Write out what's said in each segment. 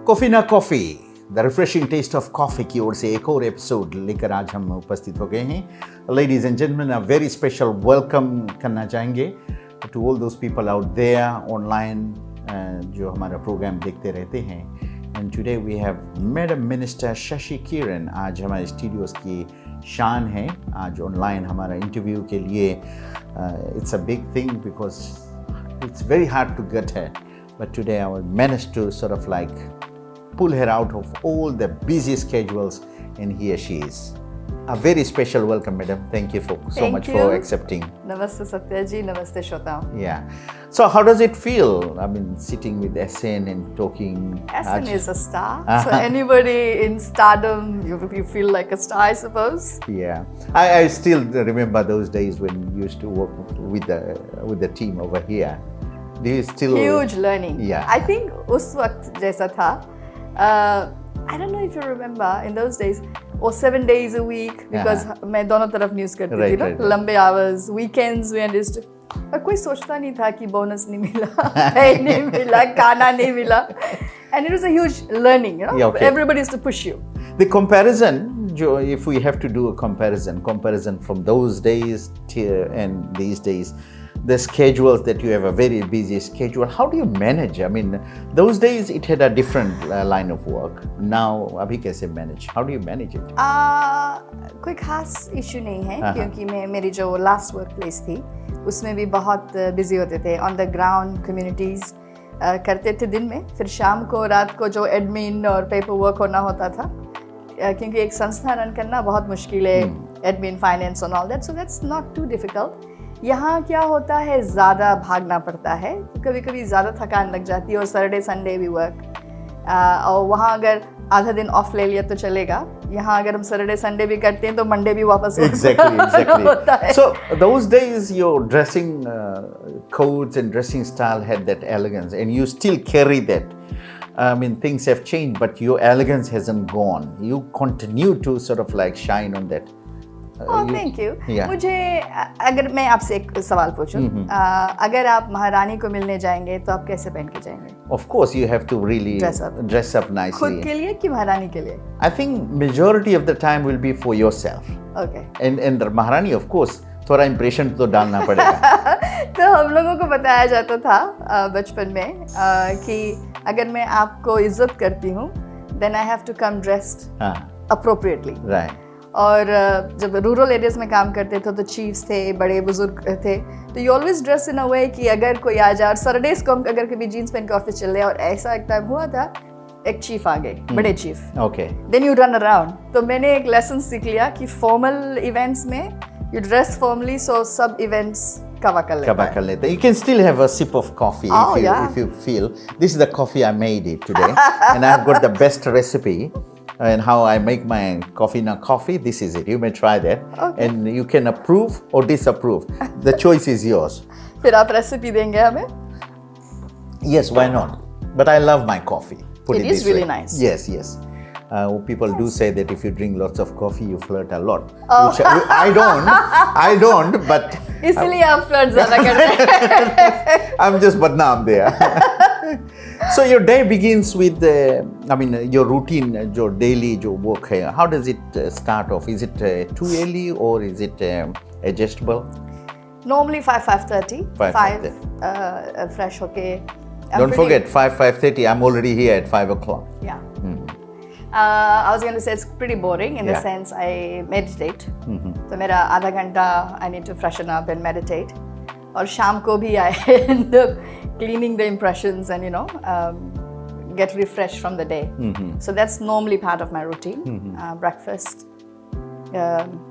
Coffee ना coffee the refreshing taste of coffee की ओर से एक और एपिसोड लेकर आज हम उपस्थित हो गए हैं। Ladies and gentleman, a very special welcome करना चाहेंगे to all those people out there online जो हमारा प्रोग्राम देखते रहते हैं। And today we have madam minister Shashi Kiran. आज हमारे स्टूडियोज की शान है। आज ऑनलाइन हमारा इंटरव्यू के लिए it's a big thing because it's very hard to get her, but today I managed to sort of like pull her out of all the busy schedules, and here she is. A very special welcome, madam. Thank you so much for accepting. Namaste Satya ji, namaste Shota. Yeah. So how does it feel? I mean, sitting with SN and talking. SN is a star. So anybody in stardom, you feel like a star, I suppose. Yeah. I still remember those days when you used to work with the team over here. Do you still? Huge learning. Yeah. I think उस वक्त जैसा था. I don't know if you remember in those days. Or 7 days a week because मैं दोनों तरफ news करती थी ना, लंबे आवर्स, वीकेंड्स में एंड और कोई सोचता नहीं था कि बोनस नहीं मिला, पे नहीं मिला, खाना नहीं मिला, and it was a huge learning, you know. Yeah, okay. Everybody is to push you. The comparison, if we have to do a comparison from those days and these days, the schedules that you have a very busy schedule, how do you manage? I mean, those days it had a different line of work. Now abhi kaise manage? How do you manage it? कोई खास issue नहीं है क्योंकि मेरी जो last work place थी उसमें भी बहुत बिजी होते थे, ऑन द ग्राउंड कम्युनिटीज करते थे दिन में, फिर शाम को रात को जो एडमिन और पेपर वर्क होना होता था क्योंकि एक संस्था रन करना बहुत मुश्किल है, एडमिन फाइनेंस और all that, so that's not too difficult. यहाँ क्या होता है, ज़्यादा भागना पड़ता है, कभी कभी ज़्यादा थकान लग जाती है और सैटरडे संडे भी वर्क, और वहाँ अगर आधा दिन ऑफ ले लिया तो चलेगा, यहाँ अगर हम सैटरडे संडे भी करते हैं तो मंडे भी वापस होता है। So those days your dressing codes and dressing style had that elegance and you still carry that. I mean, things have changed but your elegance hasn't gone. You continue to sort of like shine on that. Thank you. मुझे अगर मैं आपसे एक सवाल पूछूं, अगर आप महारानी को मिलने जाएंगे तो आप कैसे पहन के जाएंगे? Of course, you have to really dress up nicely. खुद के लिए कि महारानी के लिए? I think majority of the time will be for yourself. Okay. And the महारानी of course थोड़ा इम्प्रेशन तो डालना पड़ेगा। तो हम लोगों को बताया जाता था बचपन में कि अगर मैं आपको इज्जत करती हूँ, then I have to come dressed appropriately. Right. और जब रूरल एरियाज में काम करते थे तो चीफ्स थे, बड़े बुजुर्ग थे, तो यू ऑलवेज ड्रेस इन अ वे कि अगर कोई आ जाए, और सैटरडेज को अगर कभी जीन्स पहन के ऑफिस चल रहे, और ऐसा एक टाइम हुआ था एक चीफ आ गए, बड़े chief, okay, then you run around. तो मैंने एक लेसन सीख लिया कि फॉर्मल इवेंट्स में यू ड्रेस फॉर्मली, सो सब इवेंट्स कवर कर लेते हैं। You can still have a sip of coffee if you feel. This is the coffee I made it today and I've got the best recipe. And how I make my coffee na coffee, this is it. You may try that. Okay. And you can approve or disapprove. The choice is yours. फिर आप recipe देंगे हमें? Yes, why not? But I love my coffee. Put it is really nice. Yes. People do say that if you drink lots of coffee, you flirt a lot. Which I don't, but इसलिए आप flirt ज़्यादा करते हैं। I'm just badnaam there. So your day begins with, your routine, your daily work hai. How does it start off? Is it too early or is it adjustable? Normally 5:30. 5 fresh okay. Don't forget 5:30. I'm already here at 5 o'clock. Yeah. I was going to say it's pretty boring in the sense I meditate. So मेरा आधा घंटा I need to freshen up and meditate. और शाम को भी I end up cleaning the impressions and get refreshed from the day. So that's normally part of my routine. Breakfast,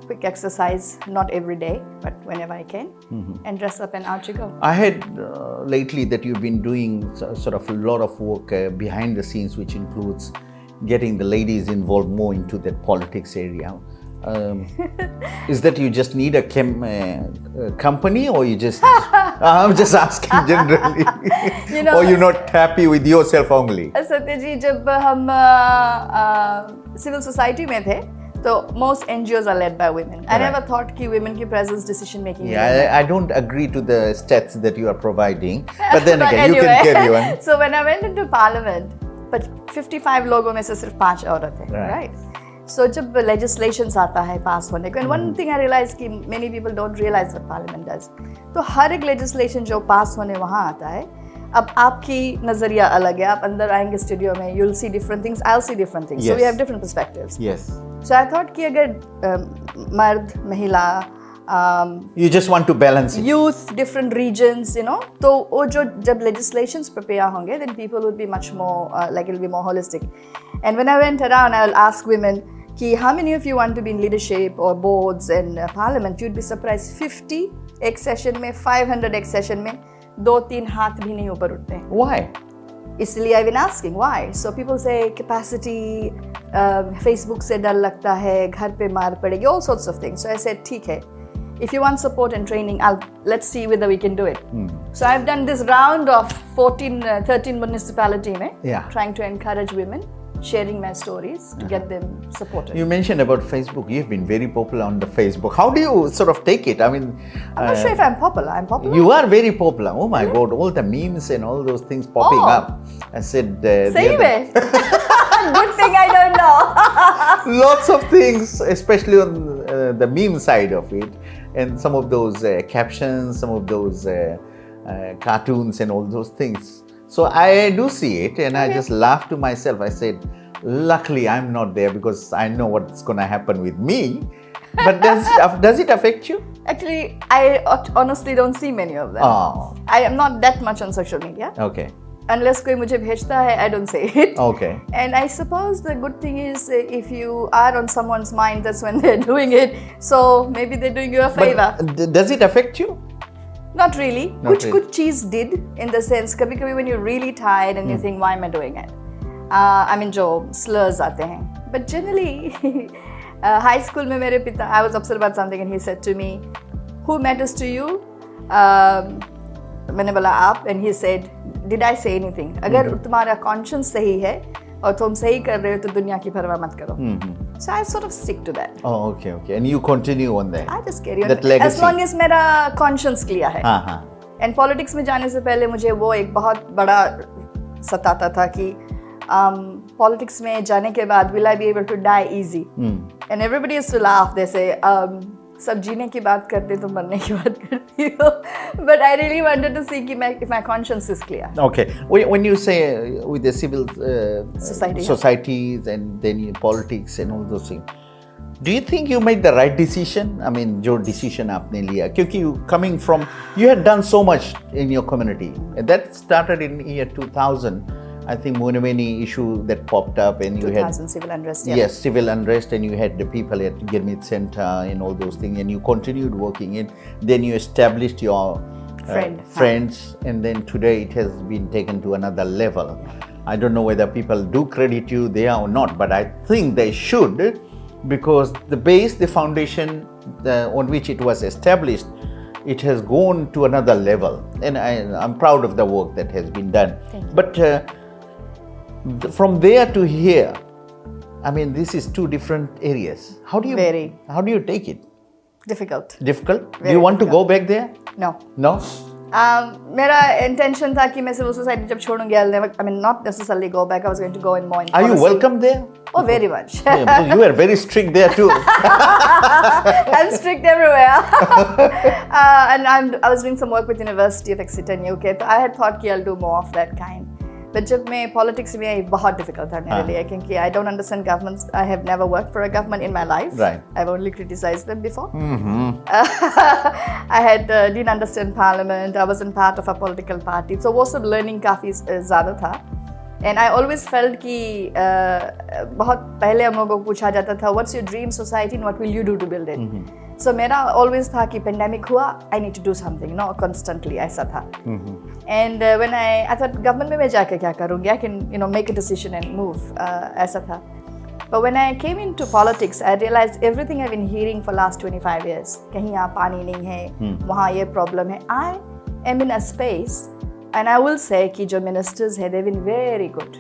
quick exercise, not every day, but whenever I can, and dress up and out you go. I had lately that you've been doing sort of a lot of work behind the scenes, which includes getting the ladies involved more into that politics area. Is that you just need a company or you just I'm just asking generally or you're not happy with yourself only? सत्य जी, जब हम civil society में थे तो most NGOs are led by women. I never thought कि women की presence decision making. Yeah, I don't agree to the stats that you are providing, but then again you can carry on. So when I went into parliament, 55 लोगों में से सिर्फ 5 औरत है, right? सो जब legislations आता है पास होने को, and one thing I realise कि many people don't realise what parliament does, तो हर एक लेजिस्लेशन जो पास होने वहाँ आता है, अब आपकी नजरिया अलग है, आप अंदर आएंगे स्टूडियो में, you will see different things, I will see different things, so we have different perspectives. Yes, so I thought कि अगर मर्द, महिला, you just want to balance it. youth, different regions, you know, तो वो जो जब legislations prepare होंगे, then people would be much more like it'll be more holistic. And when I went around, I'll ask women कि how many of you want to be in leadership or boards and parliament? You'd be surprised, 50 एक session में, 500 एक session में, 2-3 हाथ भी नहीं ऊपर उठते हैं। Why? इसलिए I've been asking why. So people say capacity, Facebook से डर लगता है, घर पे मार पड़ेगी, all sorts of things. So I said ठीक है, if you want support and training, let's see whether we can do it. So I've done this round of 13 municipality mein, trying to encourage women, sharing my stories to get them supported. You mentioned about Facebook. You've been very popular on the Facebook. How do you sort of take it? I mean, I'm not sure if I'm popular. I'm popular. You are very popular. Oh my God, all the memes and all those things popping up. I said, same way. Good thing I don't know. Lots of things, especially on the meme side of it, and some of those captions, some of those cartoons and all those things. So I do see it, and I just laugh to myself. I said, luckily I'm not there because I know what's going to happen with me. But does it affect you? Actually, I honestly don't see many of them. Oh. I am not that much on social media. Okay. Unless कोई मुझे भेजता है, I don't say it. Okay. And I suppose the good thing is if you are on someone's mind, that's when they're doing it. So maybe they're doing you a favor. But does it affect you? Not really. कुछ चीज did, in the sense कभी-कभी when you're really tired and you think, why am I doing it? I mean जो slurs आते हैं. But generally, high school में मेरे पिता, I was upset about something and he said to me, who matters to you? मैंने बोला आप, and he said, did I say anything? अगर तुम्हारा conscience सही है और तुम सही कर रहे हो तो दुनिया की परवाह मत करो. So I sort of stick to that. Oh, okay. And you continue on that. I just carry on. That legacy. As long as मेरा conscience clear है. And politics में जाने से पहले मुझे वो एक बहुत बड़ा सताता था कि politics में जाने के बाद will I be able to die easy? And everybody used to laugh. They say सब जीने की बात करते तो मरने की बात करती हो. But I really wanted to see if my conscience is clear. Okay. When you say with the civil societies and then politics and all those things, do you think you made the right decision? I mean, जो decision आपने लिया, क्योंकि you had done so much in your community. And that started in year 2000. I think many issue that popped up, and you had civil unrest. Yeah. Yes, civil unrest, and you had the people at Girmit Center and all those things, and you continued working in. Then you established your friends, and then today it has been taken to another level. I don't know whether people do credit you there or not, but I think they should, because the foundation on which it was established, it has gone to another level, and I'm proud of the work that has been done. Thank you. But from there to here, I mean, this is two different areas. How do you take it? Difficult. Difficult? Do you want to go back there? No. No? मेरा intention था कि मैं civil society जब छोड़ूंगी, I mean, not necessarily go back. I was going to go in more in policy. Are you welcome there? Oh, very much. Yeah, you are very strict there too. I'm strict everywhere. And I was doing some work with University of Exeter in UK. So I had thought कि I'll do more of that kind. But जब मैं politics में आई, बहुत difficult था मेरे लिए, क्योंकि I don't understand governments. I have never worked for a government in my life. Right. I've only criticized them before. I didn't understand parliament. I wasn't part of a political party. So वो सब learning काफी ज़्यादा था. And I always felt कि बहुत पहले हम लोगों को पूछा जाता था, what's your dream society and what will you do to build it? So मेरा always था कि pandemic हुआ, I need to do something, no, constantly ऐसा था. And when I thought government में मैं जाके क्या करूँगी, I can make a decision and move, ऐसा था. But when I came into politics, I realized everything I've been hearing for last 25 years. कहीं यहाँ पानी नहीं है, वहाँ ये problem है. I am in a space, and I will say कि जो ministers हैं, they've been very good.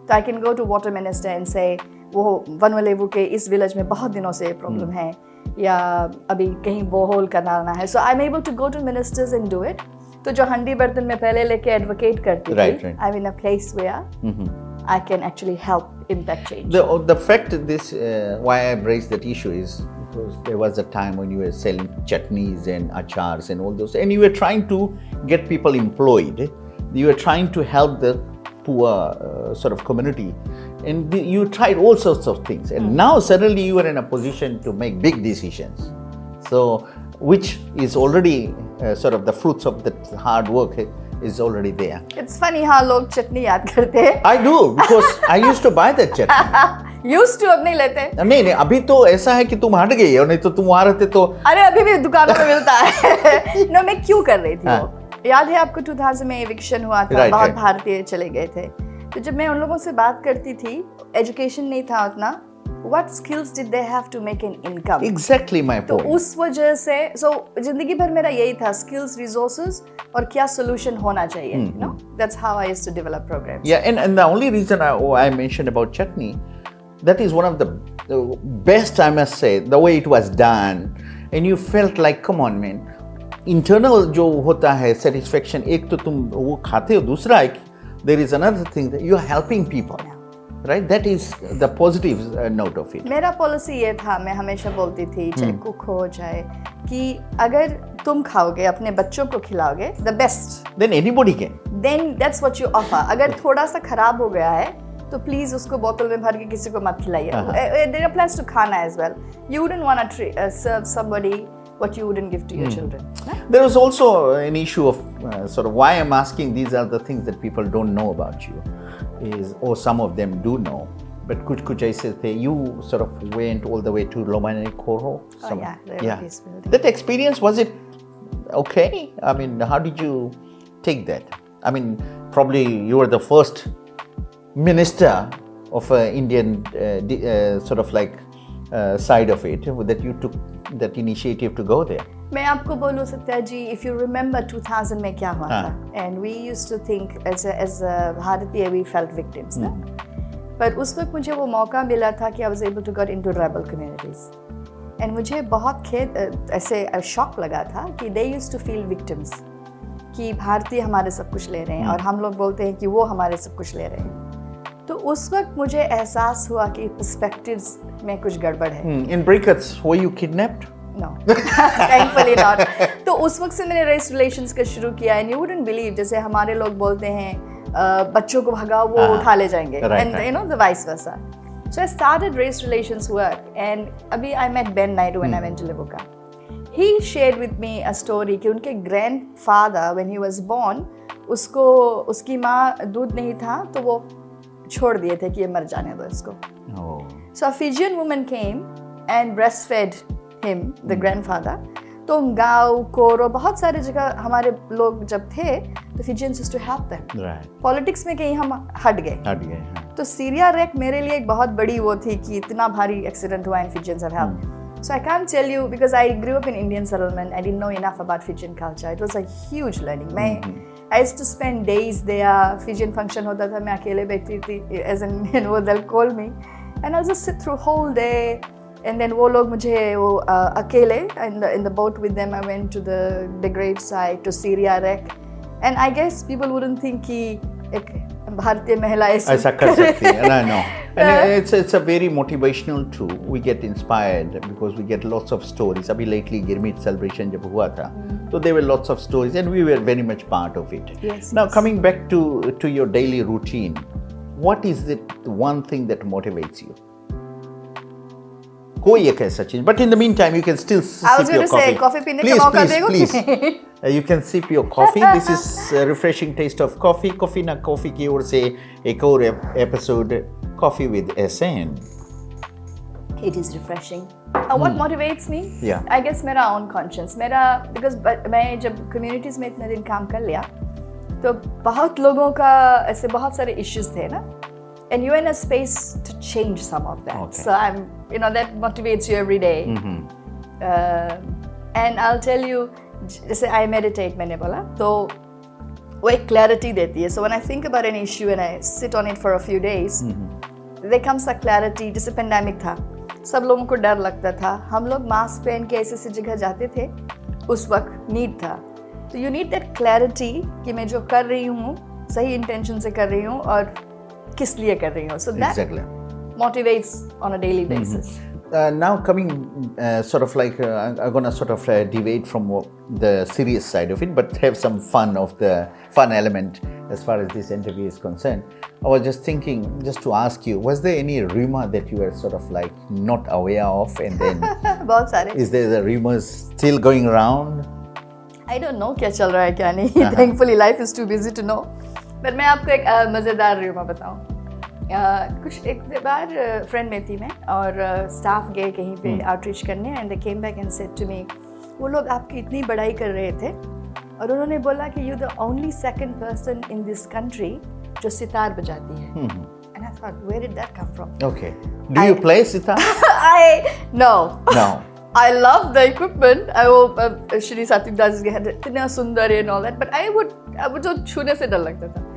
So I can go to water minister and say, वो वनवलेवू के इस village में बहुत दिनों से problem है, या अभी कहीं बोहोल करना है. So I'm able to go to ministers and do it. तो जो हंडी बर्तन में पहले लेके advocate करती थी, I'm in a place where I can actually help impact change. The fact that this, why I raised that issue is because there was a time when you were selling chutneys and achars and all those, and you were trying to get people employed. You were trying to help the poor sort of community, and you tried all sorts of things. And now suddenly you are in a position to make big decisions. So, which is already sort of the fruits of that hard work is already there. It's funny how लोग चटनी याद करते हैं. I do, because I used to buy that chutney. Used to, अब नहीं लेते. नहीं, अभी तो ऐसा है कि तुम हट गई हो, नहीं तो तुम वहाँ रहते तो. अरे अभी भी दुकानों में मिलता है. No, मैं क्यों कर रही थी वो? याद है आपको 2000 में eviction हुआ था, बहुत भारतीय चले गए थे. तो जब मैं उन लोगों से बात करती थी, एजुकेशन नहीं था उतना. What skills did they have to make an income? Exactly my point. तो उस वजह से, so जिंदगी भर मेरा यही था, skills, resources और क्या solution होना चाहिए. You know, that's how I used to develop programs. Yeah, and the only reason I mentioned about chutney, that is one of the best, I must say, the way it was done, and you felt like, come on, man. Internal जो होता है satisfaction, एक तो तुम वो खाते हो, दूसरा एक, there is another thing that you are helping people. Right, that is the positive note of it. मेरा पॉलिसी ये था, मैं हमेशा बोलती थी, चाहे कुक हो चाहे, कि अगर तुम खाओगे, अपने बच्चों को खिलाओगे, the best. Then anybody can. Then that's what you offer. अगर थोड़ा सा खराब हो गया है, तो प्लीज उसको बोतल में भर के किसी को मत खिलाइए. It applies to खाना as well. You wouldn't want to serve somebody what you wouldn't give to your children. There was also an issue of sort of why I'm asking. These are the things that people don't know about you. Or some of them do know, but kuch aise the, you sort of went all the way to Lomani Koro. That experience, was it okay? I mean, how did you take that? I mean, probably you were the first minister of Indian sort of like side of it, that you took that initiative to go there. मैं आपको बोलूँ सत्या जी, if you remember 2000 में क्या हुआ था, and we used to think as भारतीय we felt victims, ना? पर उस वक्त मुझे वो मौका मिला था कि I was able to get into rebel communities, and मुझे बहुत ऐसे शॉक लगा था कि they used to feel victims, कि भारतीय हमारे सब कुछ ले रहे हैं और हम लोग बोलते हैं कि वो हमारे सब कुछ ले रहे हैं. तो उस वक्त मुझे एहसास हुआ कि perspectives में कुछ गड़बड़ है. In Brickets, were you kidnapped? No, thankfully not. तो उस वक्त से मैंने रेस रिलेशंस का शुरू किया, and you wouldn't believe, जैसे हमारे लोग बोलते हैं बच्चों को भगाओ वो उठा ले जाएंगे, and you know the vice versa. So I started race relations work, and अभी I met Ben Naidu when I went to Livuka. He shared with me a story कि उनके grandfather when he was born, उसको उसकी माँ दूध नहीं था तो वो छोड़ दिए थे कि ये मर जाने दो इसको. So a Fijian woman came and breastfed him, the grandfather. तो गाँव कोरो बहुत सारे जगह हमारे लोग जब थे, तो Fijians used to help them. Right. Politics में कहीं हम हट गए. तो सीरिया रेक मेरे लिए एक बहुत बड़ी वो थी कि इतना भारी एक्सीडेंट हुआ, and Fijians have helped. So I can't tell you, because I grew up in Indian settlement, I didn't know enough about Fijian culture. It was a huge learning. I used to spend days there. Fijian function होता था, मैं अकेले बैठती थी, as in, you know, they'll call me, and I'll just sit through whole day. And then वो लोग मुझे वो अकेले in the boat with them, I went to the grave site, to Syria wreck, and I guess people wouldn't think कि एक भारतीय महिला ऐसा कर सकती है. I know. And it's a very motivational too. We get inspired because we get lots of stories. अभी lately Girmit celebration जब हुआ था, so there were lots of stories, and we were very much part of it. Yes. Now coming back to your daily routine, what is the one thing that motivates you? कोई एक ऐसा चीज, but in the meantime you can still sip your coffee. I was going to say, coffee पीने का मौका देगो. Please. You can sip your coffee. This is a refreshing taste of coffee. Coffee na coffee की ओर से एक और episode Coffee with SN. It is refreshing. What motivates me? Yeah. I guess मेरा own conscience. Because मैं जब communities में इतने दिन काम कर लिया, तो बहुत लोगों का ऐसे बहुत सारे issues थे ना. And you're in a space to change some of that. Okay. So that motivates you every day. And I'll tell you, जैसे I meditate मैंने बोला, तो वो एक clarity देती है. So when I think about an issue and I sit on it for a few days, there comes a clarity. जैसे pandemic था, सब लोगों को डर लगता था. हम लोग मास्क पहन के ऐसे जगह जाते थे, उस वक्त need था. तो you need that clarity कि मैं जो कर रही हूँ सही intention से कर रही हूँ, और किस लिए कर रही हूँ. So that Exactly. motivates on a daily basis. Now coming sort of like I'm gonna sort of deviate from the serious side of it, but have some fun of the fun element as far as this interview is concerned. I was just thinking, just to ask you, was there any rumor that you were sort of like not aware of, and then बहुत सारे. is there the rumors still going around? I don't know क्या चल रहा है क्या नहीं. Thankfully life is too busy to know. पर मैं आपको एक मज़ेदार rumor बताऊँ. कुछ एक बार फ्रेंड में थी मैं और स्टाफ गए कहीं पे आउटरीच करने and they came back and said to me, वो लोग आपकी इतनी बड़ाई कर रहे थे और उन्होंने बोला कि you the only second person in this country जो सितार बजाती है. And I thought where did that come from? Okay. Do you play sitar? No. I love the equipment. I will Shri Satvik Das ji had इतना सुंदर and all that, but I would जो छूने से डर लगता था.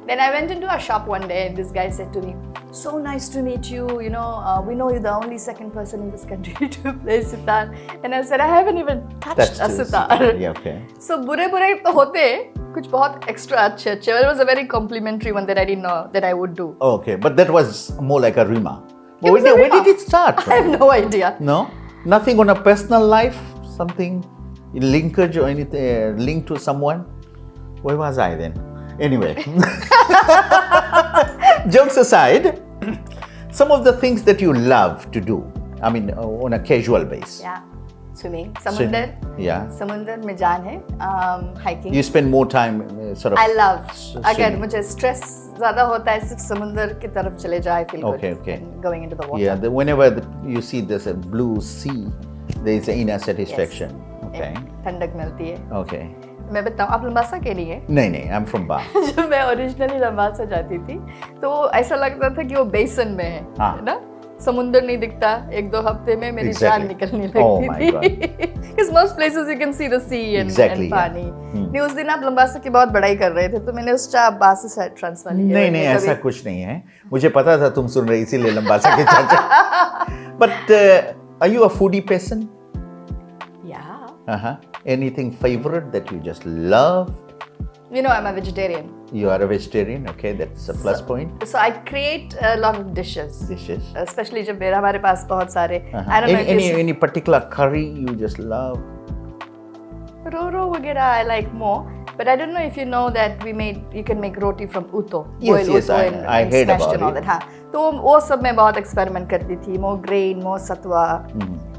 Then I went into a shop one day and this guy said to me, so nice to meet you, you know, we know you're the only second person in this country to play sitar. And I said, I haven't even touched a sitar. Yeah, okay. So बुरे तो होते कुछ बहुत extra अच्छे. It was a very complimentary one that I didn't know that I would do. Okay, but that was more like a rumor. Was a Where rumor. did it start? I have no idea. No? Nothing on a personal life? Something linkage or anything linked to someone? Where was I then? Anyway, jokes aside, some of the things that you love to do, I mean, on a casual basis. Yeah, swimming, samundar. Yeah. समुंदर में जान है, hiking. You spend more time sort of. I love. अगर swimming. मुझे stress ज़्यादा होता है सिर्फ समुंदर की तरफ चले जाए, I feel good. Okay. Going into the water. Yeah, whenever you see there's a blue sea, there is an inner satisfaction. Okay. ठंडक मिलती है. Okay. मैं बताऊँ, आप लंबासा के लिए? नहीं, I'm from Ba. जब मैं ओरिजिनली लंबासा जाती थी तो ऐसा लगता था कि वो बेसन में है ना, समुंदर नहीं दिखता. 1-2 हफ्ते में मेरी जान निकलने लगती थी. Because most places you can see the sea and पानी. नहीं, उस दिन आप लंबासा की बहुत बड़ाई कर रहे थे तो मैंने उस बा से ट्रांसफर किया. नहीं, ऐसा कुछ नहीं है. मुझे पता था तुम सुन रही इसीलिए लंबासा के चाचा. But are you a foodie person? Yeah. Anything favorite that you just love? You know, I'm a vegetarian. You are a vegetarian, okay, that's a plus point. So I create a lot of dishes. Especially जब हमारे पास बहुत सारे. I don't know any particular curry you just love? Ro वगैरह I like more. But I don't know if you know that you can make roti from uto. Yes, I heard about and all that. हाँ, तो वो सब मैं बहुत experiment करती थी. more grain, more सत्वा.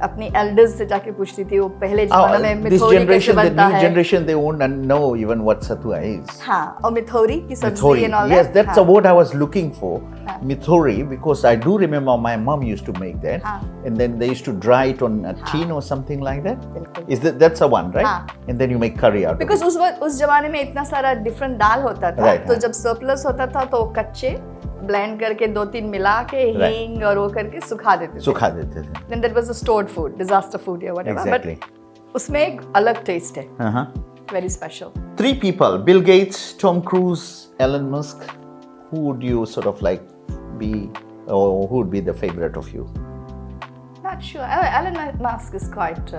अपनी एल्डर्स से जाके पूछती थी वो पहले जमाने में मिथौरी कैसे बनता है. The new generation they won't know even what satwa is. हाँ, और मिथौरी की सब्जी and all that. Yes, that's the word I was looking for. Mithori, because I do remember my mom used to make that, and then they used to dry it on a tin or something like that. Is that's the one, right? And then you make curry out of it. Because उस जमाने में इतना सारा different दाल होता था, तो जब surplus होता था तो कच्चे ब्लेंड करके 2-3 मिला के हींग और वो करके सुखा देते थे. Then that was a stored food, disaster food or whatever. Exactly. But उसमें एक अलग टेस्ट है. Very special. 3 people: Bill Gates, Tom Cruise, Elon Musk. Who would you sort of like be, or who would be the favorite of you? Not sure. Elon Musk is quite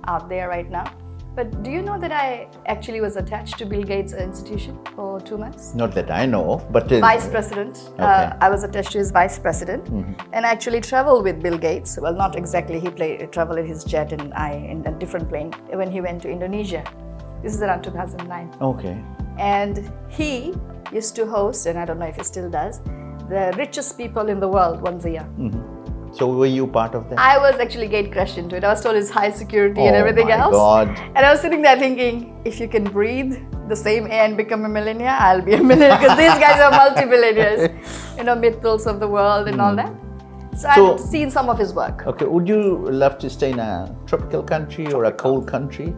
out there right now. But do you know that I actually was attached to Bill Gates' institution for 2 months? Not that I know of, but... Vice President. I was attached to his Vice President. And I actually traveled with Bill Gates. Well, not exactly. He traveled in his jet and I in a different plane when he went to Indonesia. This is around 2009. Okay. And he used to host, and I don't know if he still does, the richest people in the world once a year. So were you part of that? I was actually gate crushed into it. I was told it's high security and everything else. Oh my God. And I was sitting there thinking, if you can breathe the same air and become a millionaire, I'll be a millionaire. Because these guys are multi-billionaires. You know, Mithells of the world and all that. So I've seen some of his work. Okay, would you love to stay in a tropical country or a cold country?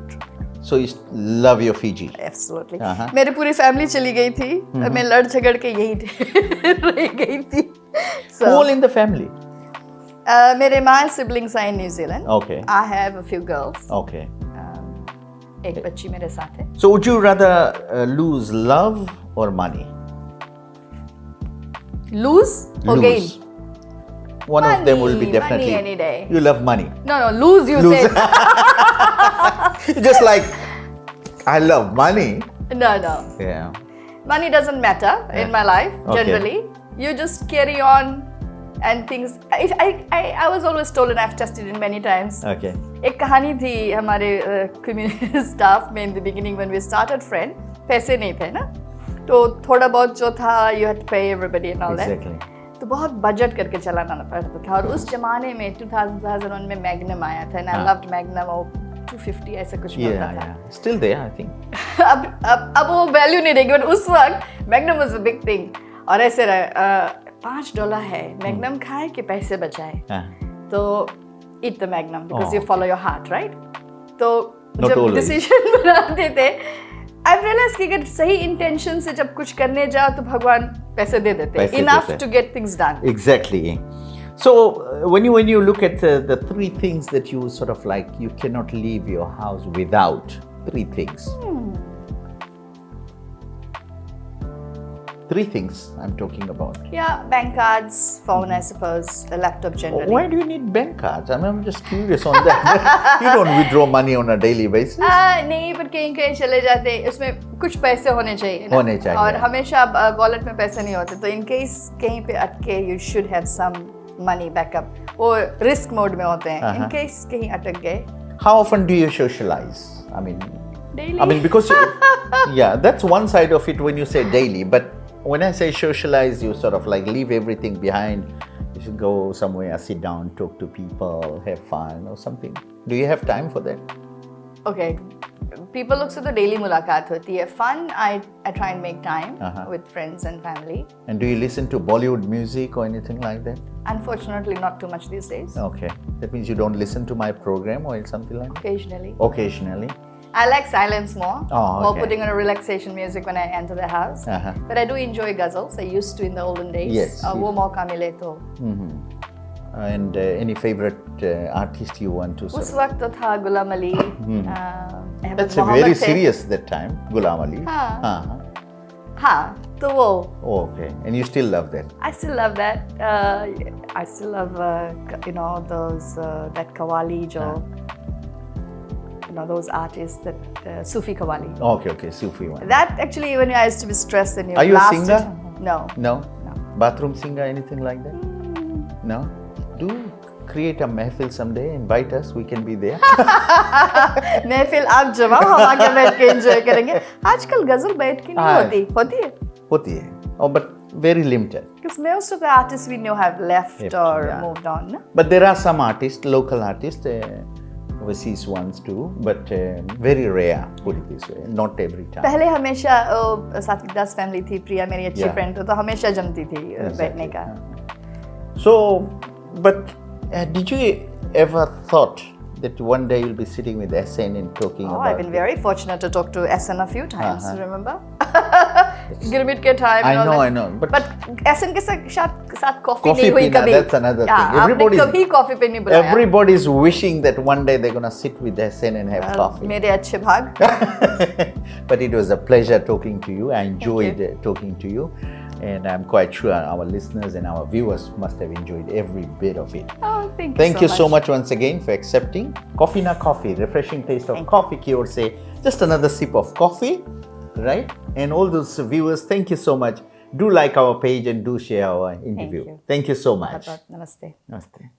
So you love your Fiji? Absolutely. मेरी पूरी family चली गई थी. मैं लड़ झगड़ के यहीं रह गई थी. All in the family? मेरे माँ siblings are in New Zealand. Okay. I have a few girls. Okay. एक बच्ची मेरे साथ है. So would you rather lose love or money? Lose or gain? One of them will be definitely. Money any day. You love money. No, lose you said. Just like, I love money. No. Yeah. Money doesn't matter in my life generally. you just carry on and things. I was always told, and I've tested it many times. Okay. एक कहानी थी हमारे community staff में in the beginning when we started Friend. पैसे नहीं थे ना, तो थोड़ा बहुत जो था you had to pay everybody and all Exactly. that. तो बहुत बजट करके चलाना पड़ता था, और उस जमाने में 2001 में मैग्नम आया था, and I loved Magnum, और 250 ऐसा कुछ मिलता था. Yeah. Still there, I think. अब वो वैल्यू नहीं रहेगी, बट उस वक्त magnum was a big thing. और ऐसे $5 है, मैग्नम खाए कि पैसे बचाए, तो eat the Magnum because you follow your heart, right? तो जब डिसीजन बनाते थे, I've realized कि अगर सही इंटेंशन से जब कुछ करने जाओ तो भगवान पैसे दे देते हैं, enough to get things done. Exactly. So when you look at the three things that you sort of like, you cannot leave your house without, three things. Three things I'm talking about. Yeah, bank cards, phone, I suppose, a laptop generally. Why do you need bank cards? I'm just curious on that. You don't withdraw money on a daily basis. नहीं, पर कहीं चले जाते, उसमें कुछ पैसे होने चाहिए ना? होने चाहिए. और हमेशा वॉलेट में पैसे नहीं होते, तो in case कहीं पे अटके, you should have some money backup. वो risk mode में होते हैं. In case कहीं अटक गए. How often do you socialize? Daily. Because yeah, that's one side of it when you say daily, but when I say socialize, you sort of like leave everything behind. You should go somewhere, sit down, talk to people, have fun or something. Do you have time for that? Okay. People look so the daily मुलाकात होती है. Fun, I try and make time with friends and family. And do you listen to Bollywood music or anything like that? Unfortunately, not too much these days. Okay. That means you don't listen to my program or something like that? Occasionally. Occasionally. I like silence more. More Okay. putting on a relaxation music when I enter the house. But I do enjoy ghazals. I used to in the olden days. Yes. वो मौका मिले तो. And any favorite artist you want to उस वक्त तो था Ghulam Ali. That's a very serious that time, Ghulam Ali. हाँ, तो वो. Okay. And you still love that? I still love that. I still love those that Qawwali jo. Those artists that Sufi Qawwali. Okay, Sufi one. That actually, when I used to be stressed and you Are you a singer? No. Bathroom singer, anything like that? No. Do create a महफिल someday, invite us, we can be there. महफिल आप जमाओ, हम आके बैठ के enjoy करेंगे. आजकल गजल बैठ के नहीं होती है. Oh, but very limited. Because most of the artists we know have left or moved on. No? But there are some artists, local artists, overseas ones too, but very rare, put it this way, not every time. पहले हमेशा सात्विक दास family थी, प्रिया मेरी अच्छी friend तो हमेशा जमती थी बैठने का. So, but did you ever thought that one day you'll be sitting with SN and talking about? I've been very fortunate to talk to SN a few times. Remember? Gurmit ke time. I know. But SN के साथ coffee नहीं हुई कभी. That's another thing. आपने कभी coffee पे नहीं बुलाया. Everybody's wishing that one day they're gonna sit with SN and have coffee. मेरे अच्छे भाग. But it was a pleasure talking to you. I enjoyed talking to you. And I'm quite sure our listeners and our viewers must have enjoyed every bit of it. Oh, thank you so much once again for accepting. Coffee na coffee, refreshing taste of coffee की ओर से just another sip of coffee, right? And all those viewers, thank you so much. Do like our page and do share our interview. Thank you. Thank you so much. Namaste. Namaste.